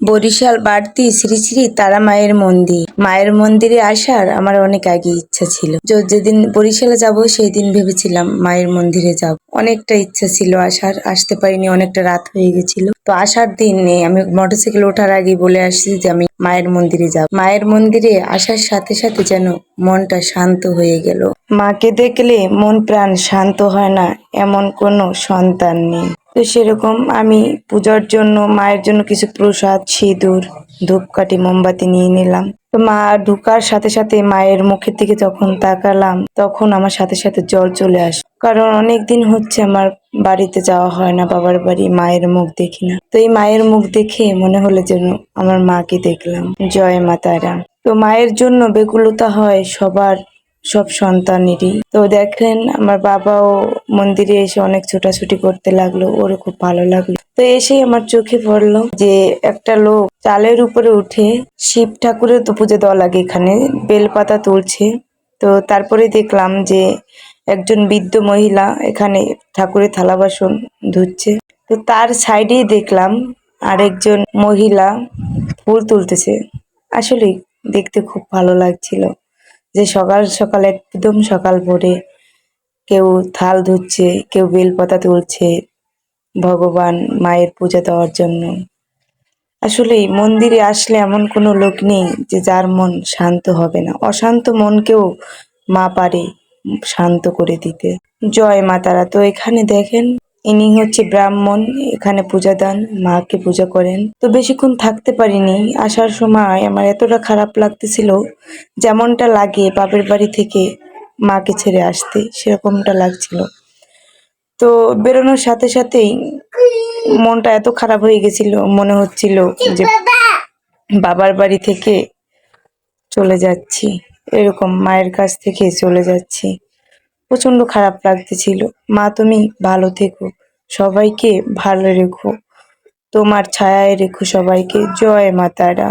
বরিশাল বাড়তি শ্রী শ্রী তারা মায়ের মন্দির। মায়ের মন্দিরে আসার আমার অনেক আগে ইচ্ছা ছিল। যেদিন বরিশালে যাব সেই দিন ভেবেছিলাম মায়ের মন্দিরে যাব। অনেকটা ইচ্ছা ছিল আসার, আসতে পারিনি, অনেকটা রাত হয়ে গেছিল। তো আসার দিনে আমি মোটরসাইকেল ওঠার আগে বলে আসছি যে আমি মায়ের মন্দিরে যাব। মায়ের মন্দিরে আসার সাথে সাথে যেন মনটা শান্ত হয়ে গেল। মাকে দেখলে মন প্রাণ শান্ত হয় না এমন কোনো সন্তান নেই। তো সেরকম আমি পূজার জন্য মায়ের জন্য কিছু প্রসাদ, সিঁদুর, ধূপকাঠি, মোমবাতি নিয়ে নিলাম। তো মা ঢুকার সাথে সাথে মায়ের মুখের দিকে যখন তাকালাম তখন আমার সাথে সাথে জল চলে আসে। কারণ অনেকদিন হচ্ছে আমার বাড়িতে যাওয়া হয় না, বাবার বাড়ি, মায়ের মুখ দেখি না। তো এই মায়ের মুখ দেখে মনে হলো যেন আমার মাকে দেখলাম। জয় মা তারা। তো মায়ের জন্য ব্যাকুলতা হয় সব সন্তানেরই। তো দেখেন আমার বাবাও মন্দিরে এসে অনেক ছোটাছুটি করতে লাগলো, ওরও খুব ভালো লাগলো। তো এসেই আমার চোখে পড়লো যে একটা লোক চালের উপরে উঠে শিব ঠাকুরের তো পুজো দেওয়া লাগে, এখানে বেলপাতা তুলছে। তো তারপরে দেখলাম যে একজন বৃদ্ধ মহিলা এখানে ঠাকুরের থালা বাসন ধুচ্ছে। তো তার সাইডেই দেখলাম আরেকজন মহিলা ফুল তুলতেছে। আসলে দেখতে খুব ভালো লাগছিল যে সকাল সকাল, একদম সকাল ভোরে কেউ থাল ধুচ্ছে, কেউ বেলপাতা তুলছে ভগবান মায়ের পূজা দেওয়ার জন্য। আসলেই মন্দিরে আসলে এমন কোনো লোক নেই যে যার মন শান্ত হবে না। অশান্ত মনকেও মা পারে শান্ত করে দিতে। জয় মা তারা। তো এখানে দেখেন ইনি হচ্ছে ব্রাহ্মণ, এখানে পূজা দেন, মাকে পূজা করেন। তো বেশিক্ষণ থাকতে পারিনি। আসার সময় আমার এতটা খারাপ লাগতেছিল, যেমনটা লাগে বাপের বাড়ি থেকে মাকে ছেড়ে আসতে সেরকমটা লাগছিল। তো বেরোনোর সাথে সাথেই মনটা এত খারাপ হয়ে গেছিল, মনে হচ্ছিল যে বাবার বাড়ি থেকে চলে যাচ্ছি, এরকম মায়ের কাছ থেকে চলে যাচ্ছি। প্রচন্ড খারাপ লাগতেছিল। মা তুমি ভালো থেকো, সবাইকে ভালো রেখো, তোমার ছায়ায় রেখো সবাইকে। জয় মা তারা।